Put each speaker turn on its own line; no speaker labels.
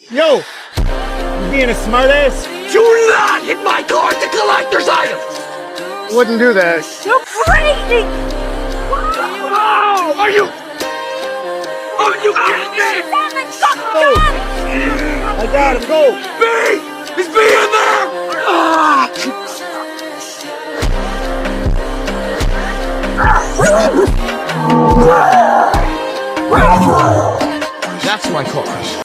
Yo! You being a smartass?
Do not hit my car to collector's items!
Wouldn't do that.
You're crazy!
Oh, are you kidding me?
Go! I got him, go!
B! Is B in there? Ah!
That's my car.